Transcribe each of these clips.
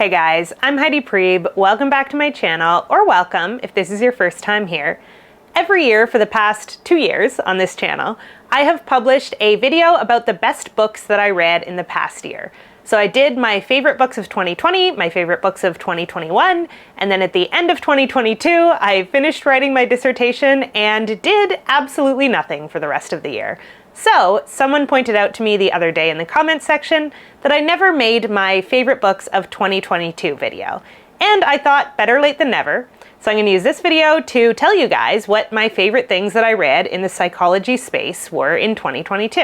Hey guys, I'm Heidi Priebe. Welcome back to my channel, or welcome if this is your first time here. Every year for the past 2 years on this channel, I have published a video about the best books that I read in the past year. So I did my favorite books of 2020, my favorite books of 2021, and then at the end of 2022, I finished writing my dissertation and did absolutely nothing for the rest of the year. So someone pointed out to me the other day in the comments section that I never made my favorite books of 2022 video. And I thought better late than never. So I'm going to use this video to tell you guys what my favorite things that I read in the psychology space were in 2022.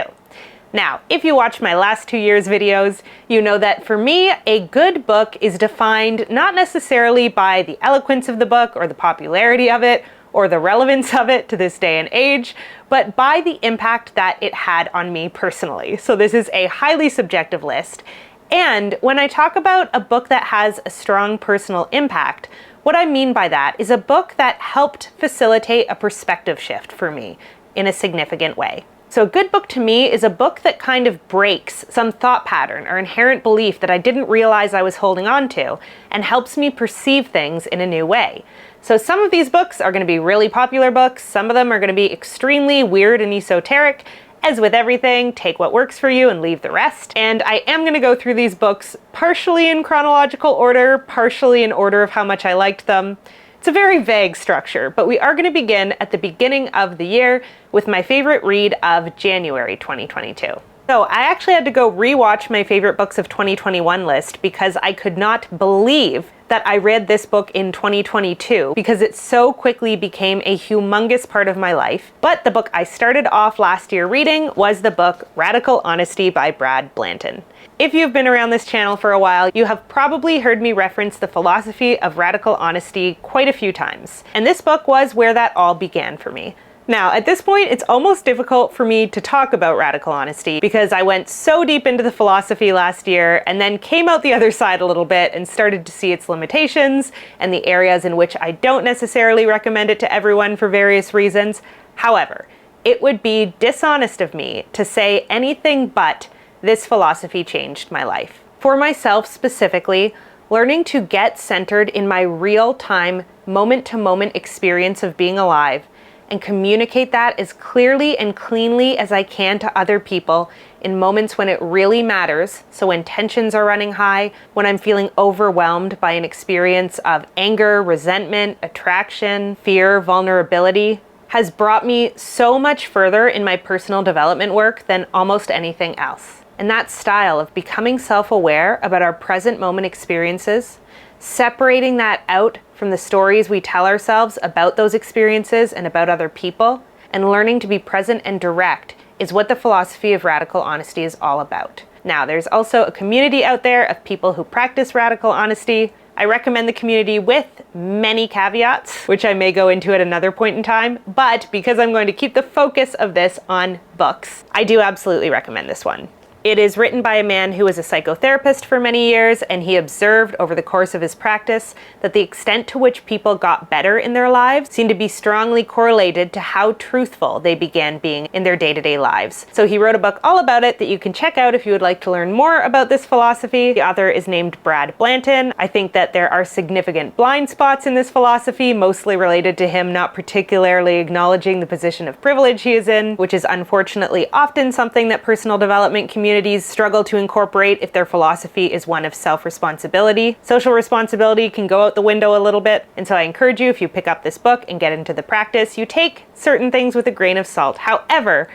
Now, if you watched my last 2 years' videos, you know that for me, a good book is defined not necessarily by the eloquence of the book or the popularity of it or the relevance of it to this day and age, but by the impact that it had on me personally. So this is a highly subjective list. And when I talk about a book that has a strong personal impact, what I mean by that is a book that helped facilitate a perspective shift for me in a significant way. So a good book to me is a book that kind of breaks some thought pattern or inherent belief that I didn't realize I was holding on to and helps me perceive things in a new way. So some of these books are going to be really popular books. Some of them are going to be extremely weird and esoteric. As with everything, take what works for you and leave the rest. And I am going to go through these books partially in chronological order, partially in order of how much I liked them. It's a very vague structure, but we are going to begin at the beginning of the year with my favorite read of January 2022. So I actually had to go rewatch my favorite books of 2021 list because I could not believe that I read this book in 2022 because it so quickly became a humongous part of my life. But the book I started off last year reading was the book Radical Honesty by Blanton. If you've been around this channel for a while, you have probably heard me reference the philosophy of radical honesty quite a few times. And this book was where that all began for me. Now, at this point, it's almost difficult for me to talk about radical honesty because I went so deep into the philosophy last year and then came out the other side a little bit and started to see its limitations and the areas in which I don't necessarily recommend it to everyone for various reasons. However, it would be dishonest of me to say anything but this philosophy changed my life. For myself specifically, learning to get centered in my real-time, moment-to-moment experience of being alive and communicate that as clearly and cleanly as I can to other people in moments when it really matters. So when tensions are running high, when I'm feeling overwhelmed by an experience of anger, resentment, attraction, fear, vulnerability, has brought me so much further in my personal development work than almost anything else. And that style of becoming self-aware about our present moment experiences, separating that out from the stories we tell ourselves about those experiences and about other people, and learning to be present and direct is what the philosophy of radical honesty is all about. Now, there's also a community out there of people who practice radical honesty. I recommend the community with many caveats, which I may go into at another point in time, but because I'm going to keep the focus of this on books, I do absolutely recommend this one. It is written by a man who was a psychotherapist for many years, and he observed over the course of his practice that the extent to which people got better in their lives seemed to be strongly correlated to how truthful they began being in their day-to-day lives. So he wrote a book all about it that you can check out if you would like to learn more about this philosophy. The author is named Blanton. I think that there are significant blind spots in this philosophy, mostly related to him not particularly acknowledging the position of privilege he is in, which is unfortunately often something that personal development communities struggle to incorporate if their philosophy is one of self-responsibility. Social responsibility can go out the window a little bit, and so I encourage you, if you pick up this book and get into the practice, you take certain things with a grain of salt. However,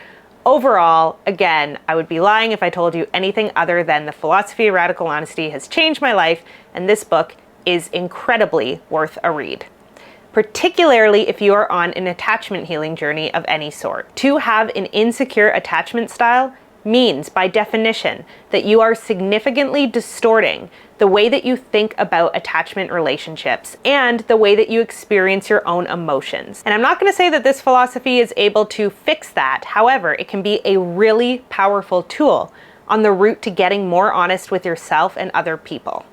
overall, again, I would be lying if I told you anything other than the philosophy of radical honesty has changed my life, and this book is incredibly worth a read. Particularly if you are on an attachment healing journey of any sort. To have an insecure attachment style means, by definition, that you are significantly distorting the way that you think about attachment relationships and the way that you experience your own emotions. And I'm not going to say that this philosophy is able to fix that. However, it can be a really powerful tool on the route to getting more honest with yourself and other people.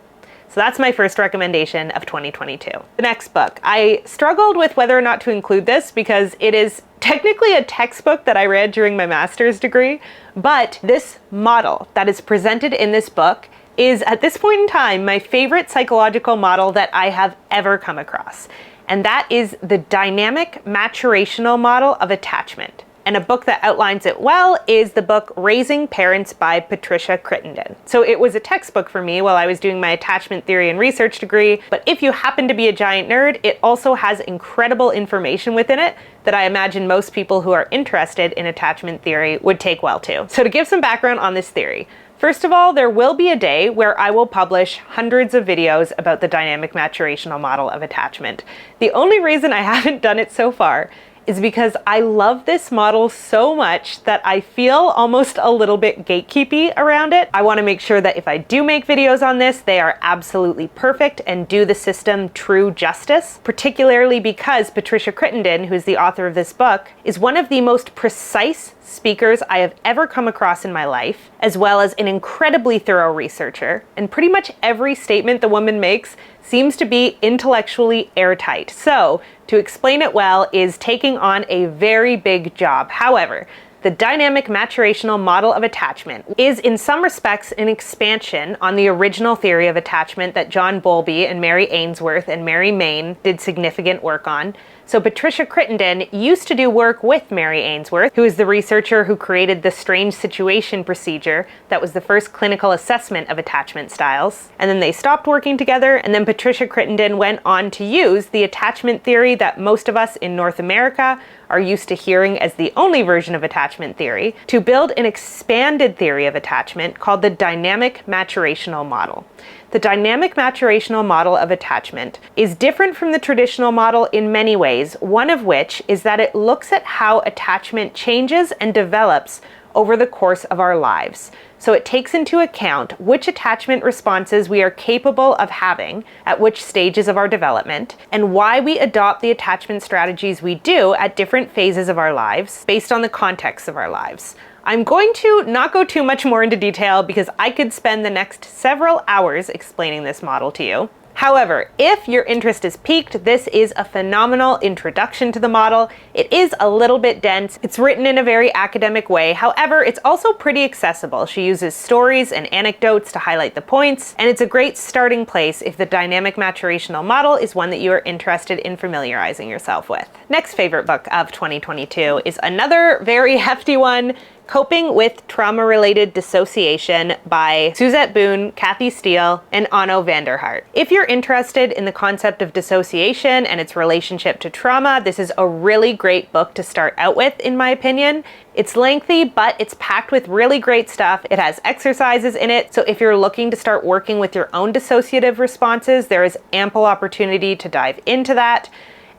So that's my first recommendation of 2022. The next book. I struggled with whether or not to include this because it is technically a textbook that I read during my master's degree, but this model that is presented in this book is, at this point in time, my favorite psychological model that I have ever come across. And that is the dynamic maturational model of attachment. And a book that outlines it well is the book Raising Parents by Patricia Crittenden. So it was a textbook for me while I was doing my attachment theory and research degree, but if you happen to be a giant nerd, it also has incredible information within it that I imagine most people who are interested in attachment theory would take well to. So to give some background on this theory, first of all, there will be a day where I will publish hundreds of videos about the dynamic maturational model of attachment. The only reason I haven't done it so far is because I love this model so much that I feel almost a little bit gatekeepy around it. I want to make sure that if I do make videos on this, they are absolutely perfect and do the system true justice, particularly because Patricia Crittenden, who is the author of this book, is one of the most precise speakers I have ever come across in my life, as well as an incredibly thorough researcher, and pretty much every statement the woman makes seems to be intellectually airtight. So, to explain it well is taking on a very big job. However, the dynamic maturational model of attachment is in some respects an expansion on the original theory of attachment that John Bowlby and Mary Ainsworth and Mary Main did significant work on. So Patricia Crittenden used to do work with Mary Ainsworth, who is the researcher who created the strange situation procedure that was the first clinical assessment of attachment styles. And then they stopped working together, and then Patricia Crittenden went on to use the attachment theory that most of us in North America are used to hearing as the only version of attachment theory to build an expanded theory of attachment called the dynamic maturational model. The dynamic maturational model of attachment is different from the traditional model in many ways, one of which is that it looks at how attachment changes and develops over the course of our lives. So it takes into account which attachment responses we are capable of having at which stages of our development, and why we adopt the attachment strategies we do at different phases of our lives based on the context of our lives. I'm going to not go too much more into detail because I could spend the next several hours explaining this model to you. However, if your interest is piqued, this is a phenomenal introduction to the model. It is a little bit dense. It's written in a very academic way. However, it's also pretty accessible. She uses stories and anecdotes to highlight the points, and it's a great starting place if the dynamic maturational model is one that you are interested in familiarizing yourself with. Next favorite book of 2022 is another very hefty one, Coping with Trauma-Related Dissociation by Suzette Boon, Kathy Steele, and Onno van der Hart. If you're interested in the concept of dissociation and its relationship to trauma, this is a really great book to start out with, in my opinion. It's lengthy, but it's packed with really great stuff. It has exercises in it, so if you're looking to start working with your own dissociative responses, there is ample opportunity to dive into that.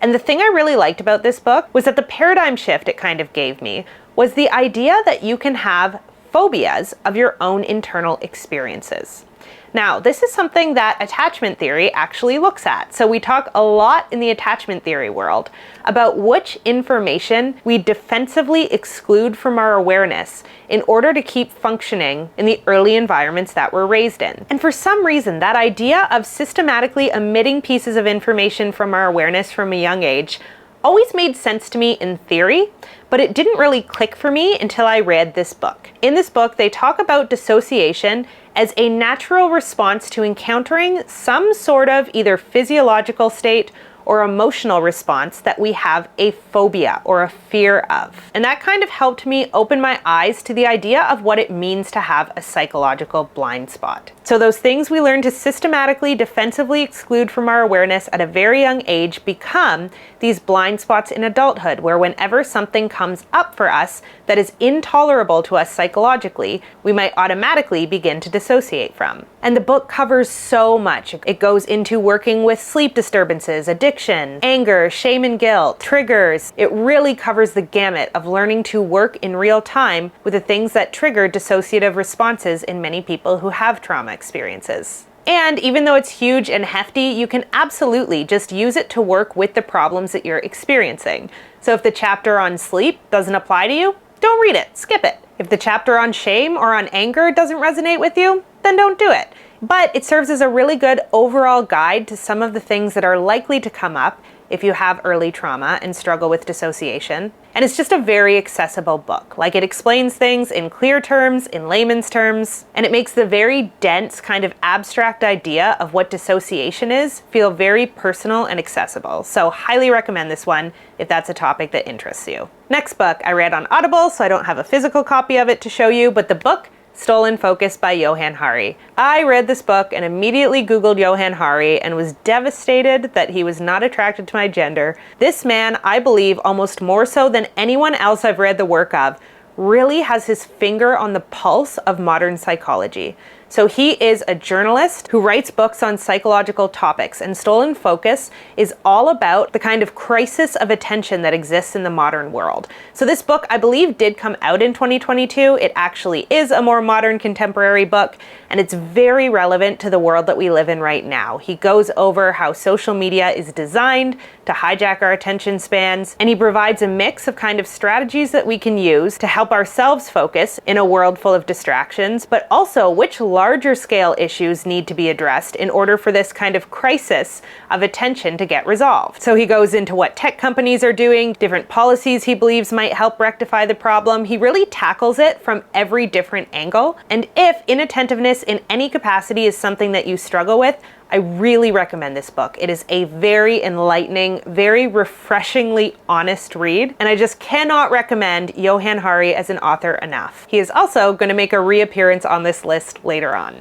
And the thing I really liked about this book was that the paradigm shift it kind of gave me was the idea that you can have phobias of your own internal experiences. Now, this is something that attachment theory actually looks at. So we talk a lot in the attachment theory world about which information we defensively exclude from our awareness in order to keep functioning in the early environments that we're raised in. And for some reason, that idea of systematically omitting pieces of information from our awareness from a young age always made sense to me in theory, but it didn't really click for me until I read this book. In this book, they talk about dissociation as a natural response to encountering some sort of either physiological state or emotional response that we have a phobia or a fear of. And that kind of helped me open my eyes to the idea of what it means to have a psychological blind spot. So those things we learn to systematically, defensively exclude from our awareness at a very young age become these blind spots in adulthood, where whenever something comes up for us that is intolerable to us psychologically, we might automatically begin to dissociate from. And the book covers so much. It goes into working with sleep disturbances, addiction, anger, shame and guilt, triggers. It really covers the gamut of learning to work in real time with the things that trigger dissociative responses in many people who have trauma experiences. And even though it's huge and hefty, you can absolutely just use it to work with the problems that you're experiencing. So if the chapter on sleep doesn't apply to you, don't read it, skip it. If the chapter on shame or on anger doesn't resonate with you, then don't do it. But it serves as a really good overall guide to some of the things that are likely to come up if you have early trauma and struggle with dissociation. And it's just a very accessible book. Like, it explains things in clear terms, in layman's terms, and it makes the very dense kind of abstract idea of what dissociation is feel very personal and accessible. So highly recommend this one if that's a topic that interests you. Next book I read on Audible, so I don't have a physical copy of it to show you, but the book Stolen Focus by Johann Hari. I read this book and immediately Googled Johann Hari and was devastated that he was not attracted to my gender. This man, I believe, almost more so than anyone else I've read the work of, really has his finger on the pulse of modern psychology. So he is a journalist who writes books on psychological topics, and Stolen Focus is all about the kind of crisis of attention that exists in the modern world. So this book, I believe, did come out in 2022. It actually is a more modern contemporary book, and it's very relevant to the world that we live in right now. He goes over how social media is designed to hijack our attention spans, and he provides a mix of kind of strategies that we can use to help ourselves focus in a world full of distractions, but also which larger scale issues need to be addressed in order for this kind of crisis of attention to get resolved. So he goes into what tech companies are doing, different policies he believes might help rectify the problem. He really tackles it from every different angle. And if inattentiveness in any capacity is something that you struggle with, I really recommend this book. It is a very enlightening, very refreshingly honest read, and I just cannot recommend Johann Hari as an author enough. He is also going to make a reappearance on this list later on.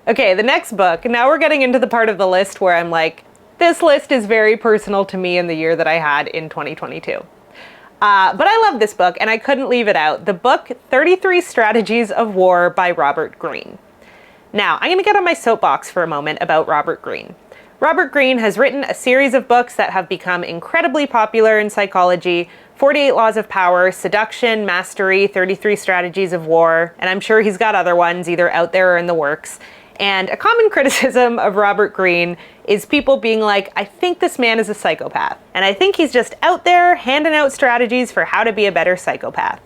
Okay, the next book. Now we're getting into the part of the list where I'm like, this list is very personal to me in the year that I had in 2022. But I love this book and I couldn't leave it out. The book 33 Strategies of War by Robert Greene. Now, I'm going to get on my soapbox for a moment about Robert Greene. Robert Greene has written a series of books that have become incredibly popular in psychology: 48 Laws of Power, Seduction, Mastery, 33 Strategies of War, and I'm sure he's got other ones either out there or in the works. And a common criticism of Robert Greene is people being like, I think this man is a psychopath. And I think he's just out there handing out strategies for how to be a better psychopath.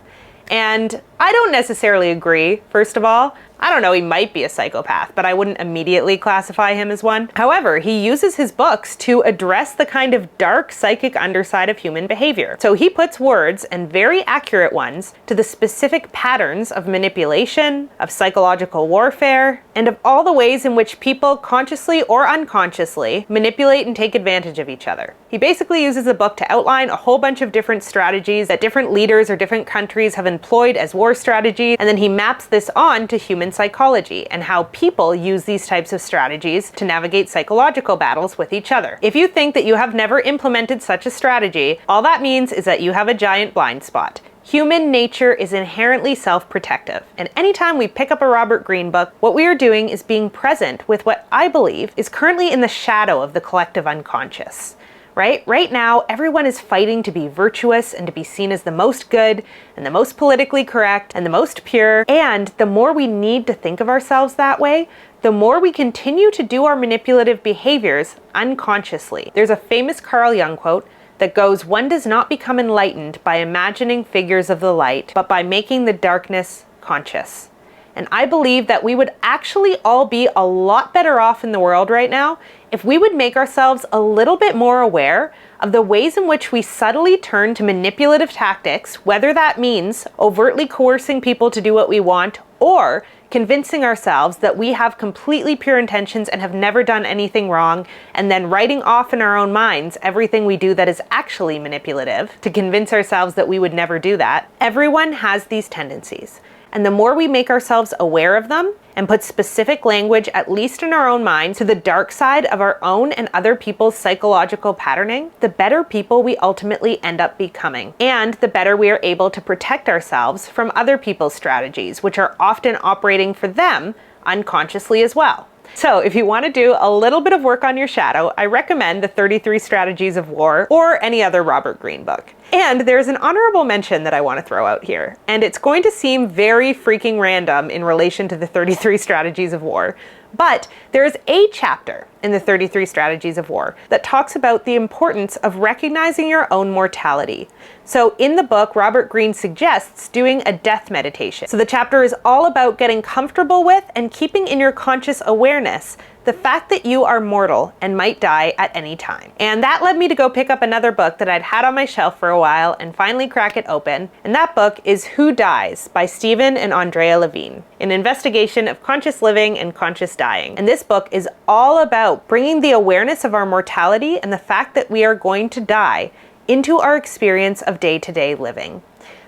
And I don't necessarily agree, first of all. I don't know, he might be a psychopath, but I wouldn't immediately classify him as one. However, he uses his books to address the kind of dark psychic underside of human behavior. So he puts words, and very accurate ones, to the specific patterns of manipulation, of psychological warfare, and of all the ways in which people consciously or unconsciously manipulate and take advantage of each other. He basically uses the book to outline a whole bunch of different strategies that different leaders or different countries have employed as war strategy, and then he maps this on to human psychology and how people use these types of strategies to navigate psychological battles with each other. If you think that you have never implemented such a strategy, all that means is that you have a giant blind spot. Human nature is inherently self-protective, and anytime we pick up a Robert Greene book, what we are doing is being present with what I believe is currently in the shadow of the collective unconscious. Right now, everyone is fighting to be virtuous and to be seen as the most good and the most politically correct and the most pure. And the more we need to think of ourselves that way, the more we continue to do our manipulative behaviors unconsciously. There's a famous Carl Jung quote that goes, "One does not become enlightened by imagining figures of the light, but by making the darkness conscious." And I believe that we would actually all be a lot better off in the world right now if we would make ourselves a little bit more aware of the ways in which we subtly turn to manipulative tactics, whether that means overtly coercing people to do what we want or convincing ourselves that we have completely pure intentions and have never done anything wrong, and then writing off in our own minds everything we do that is actually manipulative to convince ourselves that we would never do that. Everyone has these tendencies. And the more we make ourselves aware of them and put specific language, at least in our own minds, to the dark side of our own and other people's psychological patterning, the better people we ultimately end up becoming. And the better we are able to protect ourselves from other people's strategies, which are often operating for them unconsciously as well. So if you want to do a little bit of work on your shadow, I recommend the 33 Strategies of War or any other Robert Greene book. And there's an honorable mention that I want to throw out here, and it's going to seem very freaking random in relation to the 33 Strategies of War, but there's a chapter in the 33 Strategies of War that talks about the importance of recognizing your own mortality. So in the book, Robert Greene suggests doing a death meditation. So the chapter is all about getting comfortable with and keeping in your conscious awareness the fact that you are mortal and might die at any time. And that led me to go pick up another book that I'd had on my shelf for a while and finally crack it open. And that book is Who Dies by Stephen and Ondrea Levine, an investigation of conscious living and conscious dying. And this book is all about bringing the awareness of our mortality and the fact that we are going to die into our experience of day-to-day living.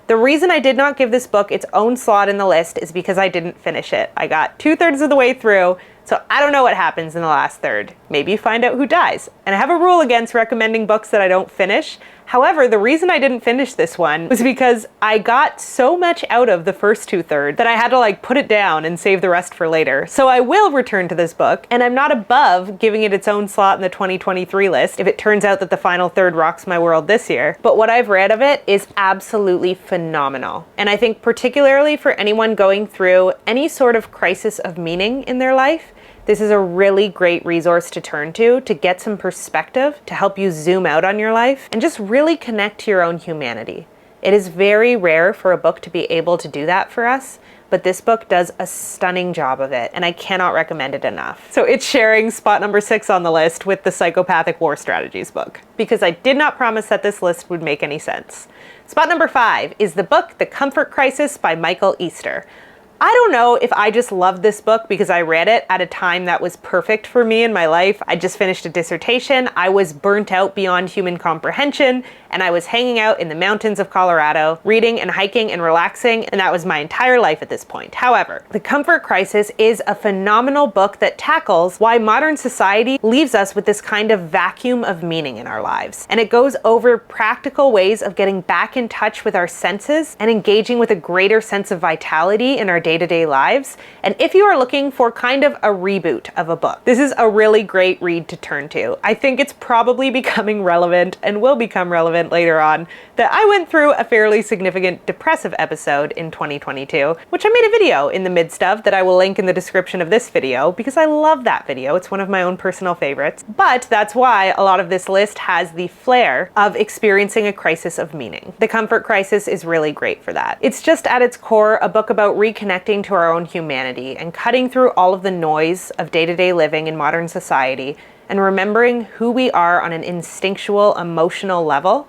The reason I did not give this book its own slot in the list is because I didn't finish it. I got 2/3 of the way through, so I don't know what happens in the last third. Maybe you find out who dies. And I have a rule against recommending books that I don't finish. However, the reason I didn't finish this one was because I got so much out of the first 2/3 that I had to put it down and save the rest for later. So I will return to this book, and I'm not above giving it its own slot in the 2023 list if it turns out that the final third rocks my world this year. But what I've read of it is absolutely phenomenal. And I think particularly for anyone going through any sort of crisis of meaning in their life, this is a really great resource to turn to get some perspective, to help you zoom out on your life, and just really connect to your own humanity. It is very rare for a book to be able to do that for us, but this book does a stunning job of it, and I cannot recommend it enough. So it's sharing spot number 6 on the list with the Psychopathic War Strategies book, because I did not promise that this list would make any sense. Spot number 5 is the book The Comfort Crisis by Michael Easter. I don't know if I just loved this book because I read it at a time that was perfect for me in my life. I just finished a dissertation, I was burnt out beyond human comprehension, and I was hanging out in the mountains of Colorado, reading and hiking and relaxing, and that was my entire life at this point. However, The Comfort Crisis is a phenomenal book that tackles why modern society leaves us with this kind of vacuum of meaning in our lives. And it goes over practical ways of getting back in touch with our senses and engaging with a greater sense of vitality in our day-to-day lives. And if you are looking for kind of a reboot of a book, this is a really great read to turn to. I think it's probably becoming relevant and will become relevant later on that I went through a fairly significant depressive episode in 2022, which I made a video in the midst of that I will link in the description of this video because I love that video. It's one of my own personal favorites. But that's why a lot of this list has the flair of experiencing a crisis of meaning. The Comfort Crisis is really great for that. It's just at its core a book about reconnecting to our own humanity and cutting through all of the noise of day-to-day living in modern society and remembering who we are on an instinctual, emotional level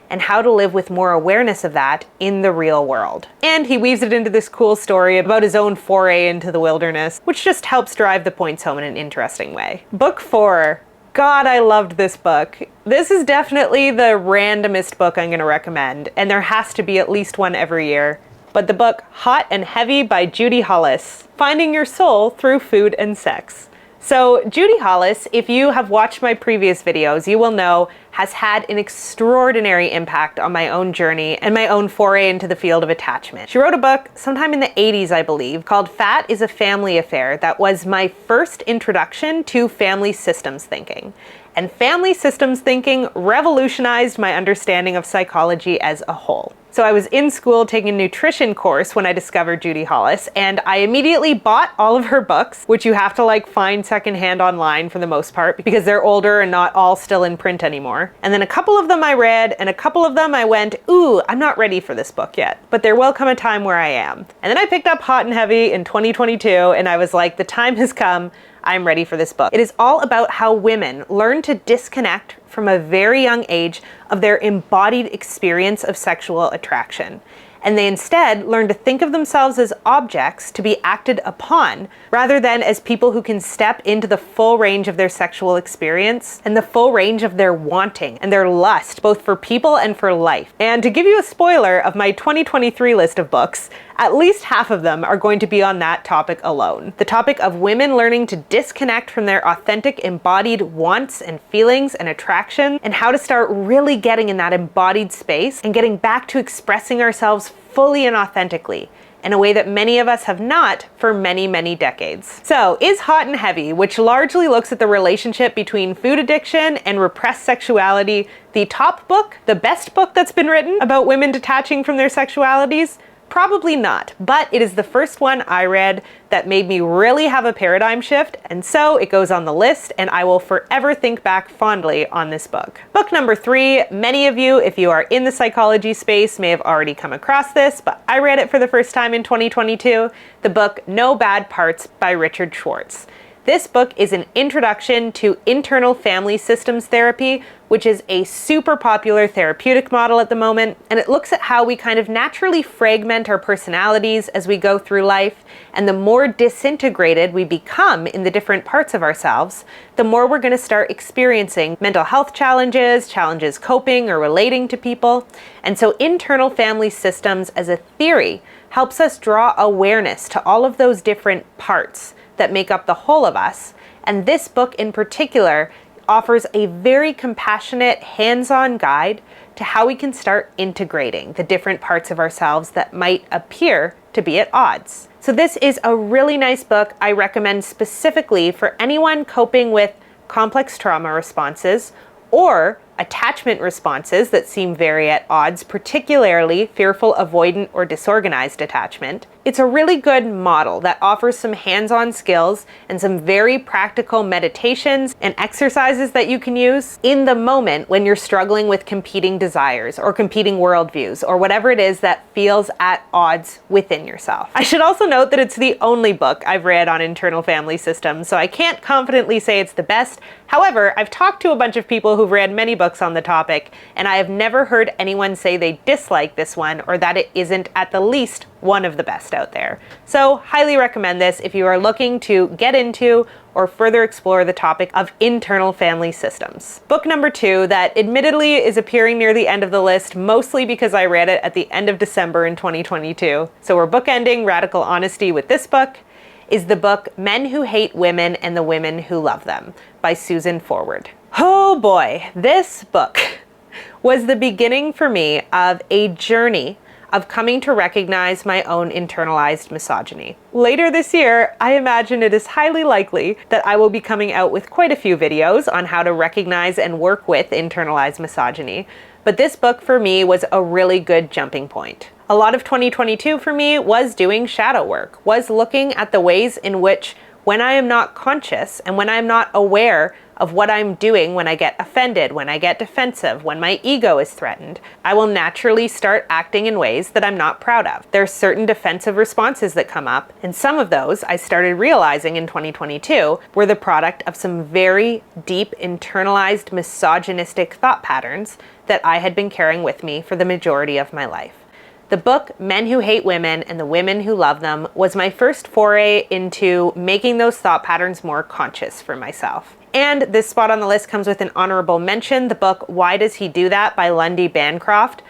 and how to live with more awareness of that in the real world. And he weaves it into this cool story about his own foray into the wilderness, which just helps drive the points home in an interesting way. Book 4. God, I loved this book. This is definitely the randomest book I'm going to recommend, and there has to be at least one every year. But the book Hot and Heavy by Judi Hollis, Finding Your Soul Through Food and Sex. So Judi Hollis, if you have watched my previous videos, you will know has had an extraordinary impact on my own journey and my own foray into the field of attachment. She wrote a book sometime in the 80s, I believe, called Fat is a Family Affair that was my first introduction to family systems thinking. And family systems thinking revolutionized my understanding of psychology as a whole. So I was in school taking a nutrition course when I discovered Judi Hollis, and I immediately bought all of her books, which you have to find secondhand online for the most part because they're older and not all still in print anymore. And then a couple of them I read, and a couple of them I went, ooh, I'm not ready for this book yet, but there will come a time where I am. And then I picked up Hot and Heavy in 2022, and I was like, the time has come. I'm ready for this book. It is all about how women learn to disconnect from a very young age of their embodied experience of sexual attraction. And they instead learn to think of themselves as objects to be acted upon, rather than as people who can step into the full range of their sexual experience and the full range of their wanting and their lust, both for people and for life. And to give you a spoiler of my 2023 list of books, at least half of them are going to be on that topic alone. The topic of women learning to disconnect from their authentic embodied wants and feelings and attraction, and how to start really getting in that embodied space and getting back to expressing ourselves fully and authentically in a way that many of us have not for many, many decades. So is Hot and Heavy, which largely looks at the relationship between food addiction and repressed sexuality, the top book, the best book that's been written about women detaching from their sexualities? Probably not, but it is the first one I read that made me really have a paradigm shift, and so it goes on the list, and I will forever think back fondly on this book. Book number 3, many of you, if you are in the psychology space, may have already come across this, but I read it for the first time in 2022, the book No Bad Parts by Richard Schwartz. This book is an introduction to internal family systems therapy, which is a super popular therapeutic model at the moment, and it looks at how we kind of naturally fragment our personalities as we go through life, and the more disintegrated we become in the different parts of ourselves, the more we're going to start experiencing mental health challenges coping or relating to people. And so internal family systems as a theory helps us draw awareness to all of those different parts that make up the whole of us, and this book in particular offers a very compassionate, hands-on guide to how we can start integrating the different parts of ourselves that might appear to be at odds. So this is a really nice book I recommend specifically for anyone coping with complex trauma responses or attachment responses that seem very at odds, particularly fearful, avoidant, or disorganized attachment. It's a really good model that offers some hands-on skills and some very practical meditations and exercises that you can use in the moment when you're struggling with competing desires or competing worldviews or whatever it is that feels at odds within yourself. I should also note that it's the only book I've read on internal family systems, so I can't confidently say it's the best. However, I've talked to a bunch of people who've read many books on the topic, and I have never heard anyone say they dislike this one or that it isn't at the least one of the best out there. So highly recommend this if you are looking to get into or further explore the topic of internal family systems. Book number 2, that admittedly is appearing near the end of the list, mostly because I read it at the end of December in 2022. So we're bookending radical honesty with this book, is the book Men Who Hate Women and the Women Who Love Them by Susan Forward. Oh boy, this book was the beginning for me of a journey of coming to recognize my own internalized misogyny. Later this year, I imagine it is highly likely that I will be coming out with quite a few videos on how to recognize and work with internalized misogyny, but this book for me was a really good jumping point. A lot of 2022 for me was doing shadow work, was looking at the ways in which when I am not conscious and when I'm not aware of what I'm doing when I get offended, when I get defensive, when my ego is threatened, I will naturally start acting in ways that I'm not proud of. There are certain defensive responses that come up, and some of those I started realizing in 2022 were the product of some very deep internalized misogynistic thought patterns that I had been carrying with me for the majority of my life. The book Men Who Hate Women and the Women Who Love Them was my first foray into making those thought patterns more conscious for myself. And this spot on the list comes with an honorable mention, the book Why Does He Do That by Lundy Bancroft.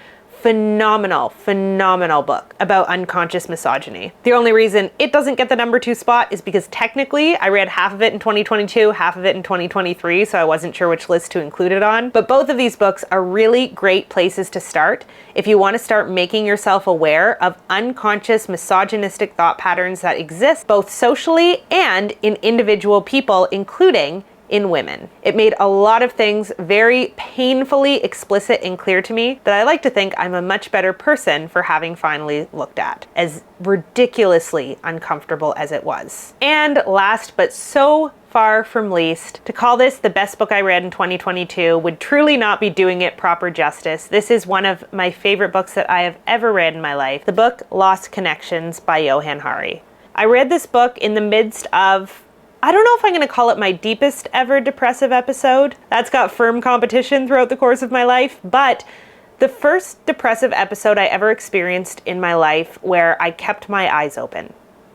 Phenomenal, phenomenal book about unconscious misogyny. The only reason it doesn't get the number 2 spot is because technically I read half of it in 2022, half of it in 2023, so I wasn't sure which list to include it on. But both of these books are really great places to start if you want to start making yourself aware of unconscious misogynistic thought patterns that exist both socially and in individual people, including in women. It made a lot of things very painfully explicit and clear to me that I like to think I'm a much better person for having finally looked at, as ridiculously uncomfortable as it was. And last but so far from least, to call this the best book I read in 2022 would truly not be doing it proper justice. This is one of my favorite books that I have ever read in my life. The book Lost Connections by Johann. I read this book in the midst of, I don't know if I'm going to call it my deepest ever depressive episode. That's got firm competition throughout the course of my life, but the first depressive episode I ever experienced in my life where I kept my eyes open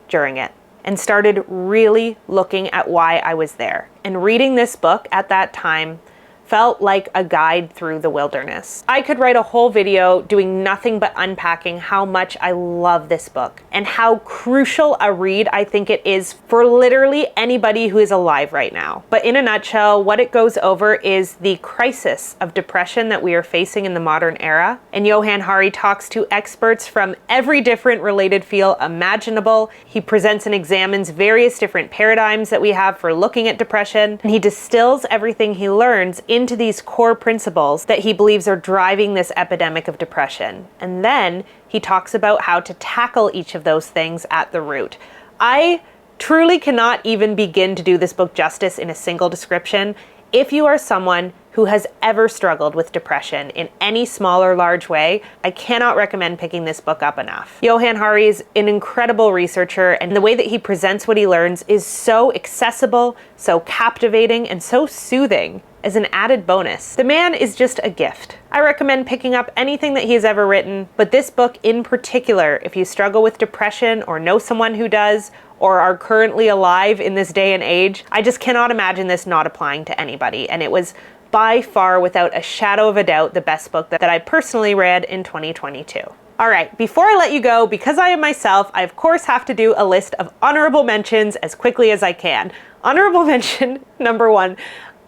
during it and started really looking at why I was there. And reading this book at that time felt like a guide through the wilderness. I could write a whole video doing nothing but unpacking how much I love this book and how crucial a read I think it is for literally anybody who is alive right now. But in a nutshell, what it goes over is the crisis of depression that we are facing in the modern era. And Johann talks to experts from every different related field imaginable. He presents and examines various different paradigms that we have for looking at depression, and he distills everything he learns into into these core principles that he believes are driving this epidemic of depression. And then he talks about how to tackle each of those things at the root. I truly cannot even begin to do this book justice in a single description. If you are someone who has ever struggled with depression in any small or large way, I cannot recommend picking this book up enough. Johann Hari is an incredible researcher, and the way that he presents what he learns is so accessible, so captivating, and so soothing as an added bonus. The man is just a gift. I recommend picking up anything that he has ever written, but this book in particular, if you struggle with depression or know someone who does, or are currently alive in this day and age, I just cannot imagine this not applying to anybody. And it was by far, without a shadow of a doubt, the best book that I personally read in 2022. All right, before I let you go, because I am myself, I of course have to do a list of honorable mentions as quickly as I can. Honorable mention number 1.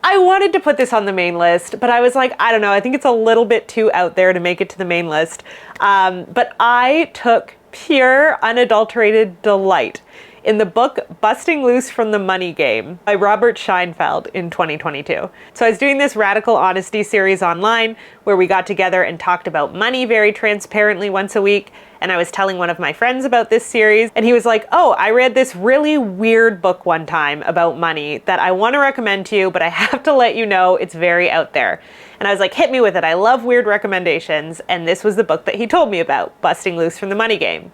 I wanted to put this on the main list, but I was like, I don't know, I think it's a little bit too out there to make it to the main list. But I took pure, unadulterated delight in the book Busting Loose from the Money Game by Robert Scheinfeld in 2022. So I was doing this Radical Honesty series online where we got together and talked about money very transparently once a week. And I was telling one of my friends about this series, and he was like, oh, I read this really weird book one time about money that I want to recommend to you, but I have to let you know it's very out there. And I was like, hit me with it. I love weird recommendations. And this was the book that he told me about, Busting Loose from the Money Game.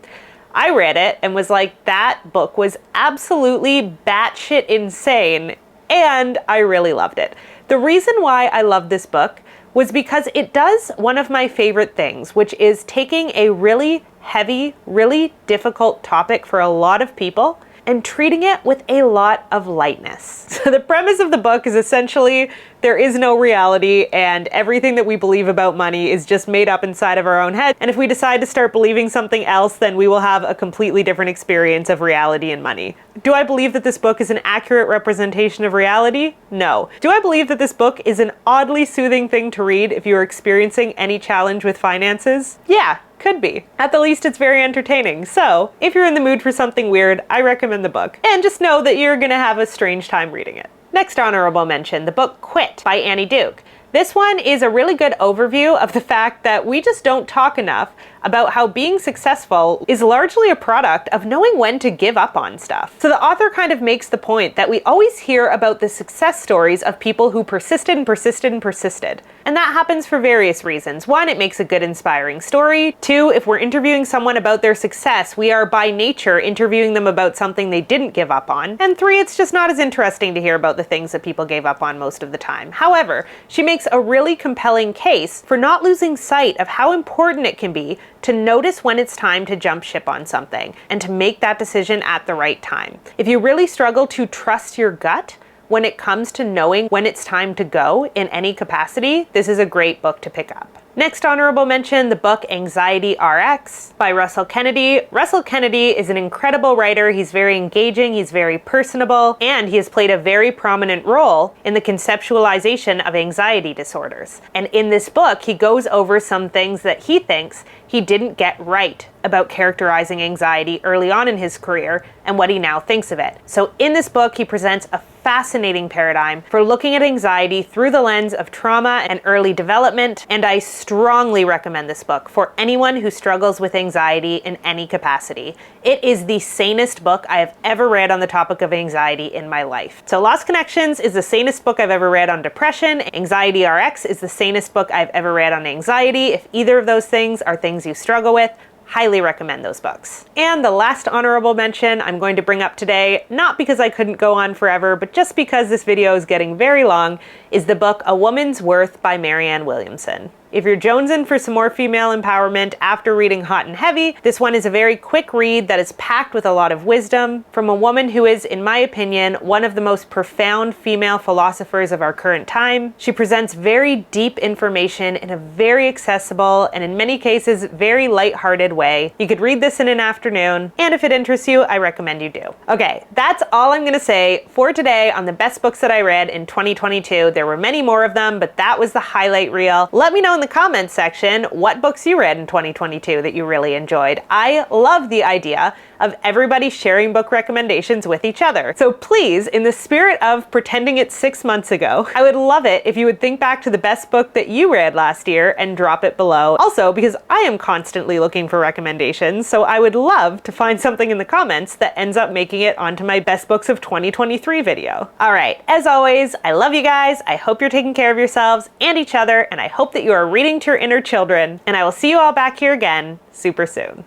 I read it and was like, that book was absolutely batshit insane, and I really loved it. The reason why I love this book was because it does one of my favorite things, which is taking a really heavy, really difficult topic for a lot of people and treating it with a lot of lightness. So the premise of the book is essentially there is no reality, and everything that we believe about money is just made up inside of our own head. And if we decide to start believing something else, then we will have a completely different experience of reality and money. Do I believe that this book is an accurate representation of reality? No. Do I believe that this book is an oddly soothing thing to read if you are experiencing any challenge with finances? Yeah. Could be. At the least, it's very entertaining. So, if you're in the mood for something weird, I recommend the book. And just know that you're gonna have a strange time reading it. Next honorable mention, the book Quit by Annie Duke. This one is a really good overview of the fact that we just don't talk enough about how being successful is largely a product of knowing when to give up on stuff. So the author kind of makes the point that we always hear about the success stories of people who persisted and persisted and persisted. And that happens for various reasons. 1, it makes a good inspiring story. 2, if we're interviewing someone about their success, we are by nature interviewing them about something they didn't give up on. And 3, it's just not as interesting to hear about the things that people gave up on most of the time. However, she makes a really compelling case for not losing sight of how important it can be to notice when it's time to jump ship on something and to make that decision at the right time. If you really struggle to trust your gut when it comes to knowing when it's time to go in any capacity, this is a great book to pick up. Next honorable mention, the book Anxiety RX by Russell Kennedy. Russell Kennedy is an incredible writer. He's very engaging, he's very personable, and he has played a very prominent role in the conceptualization of anxiety disorders. And in this book, he goes over some things that he thinks he didn't get right about characterizing anxiety early on in his career and what he now thinks of it. So in this book, he presents a fascinating paradigm for looking at anxiety through the lens of trauma and early development, and I strongly recommend this book for anyone who struggles with anxiety in any capacity. It is the sanest book I have ever read on the topic of anxiety in my life. So Lost Connections is the sanest book I've ever read on depression. Anxiety RX is the sanest book I've ever read on anxiety. If either of those things are things you struggle with, highly recommend those books. And the last honorable mention I'm going to bring up today, not because I couldn't go on forever, but just because this video is getting very long, is the book A Woman's Worth by Marianne Williamson. If you're jonesing for some more female empowerment after reading Hot and Heavy, this one is a very quick read that is packed with a lot of wisdom from a woman who is, in my opinion, one of the most profound female philosophers of our current time. She presents very deep information in a very accessible and in many cases very lighthearted way. You could read this in an afternoon, and if it interests you, I recommend you do. Okay, that's all I'm gonna say for today on the best books that I read in 2022. There were many more of them, but that was the highlight reel. Let me know in the comments section what books you read in 2022 that you really enjoyed. I love the idea of everybody sharing book recommendations with each other. So please, in the spirit of pretending it's 6 months ago, I would love it if you would think back to the best book that you read last year and drop it below. Also, because I am constantly looking for recommendations, so I would love to find something in the comments that ends up making it onto my best books of 2023 video. All right, as always, I love you guys. I hope you're taking care of yourselves and each other, and I hope that you are reading to your inner children, and I will see you all back here again super soon.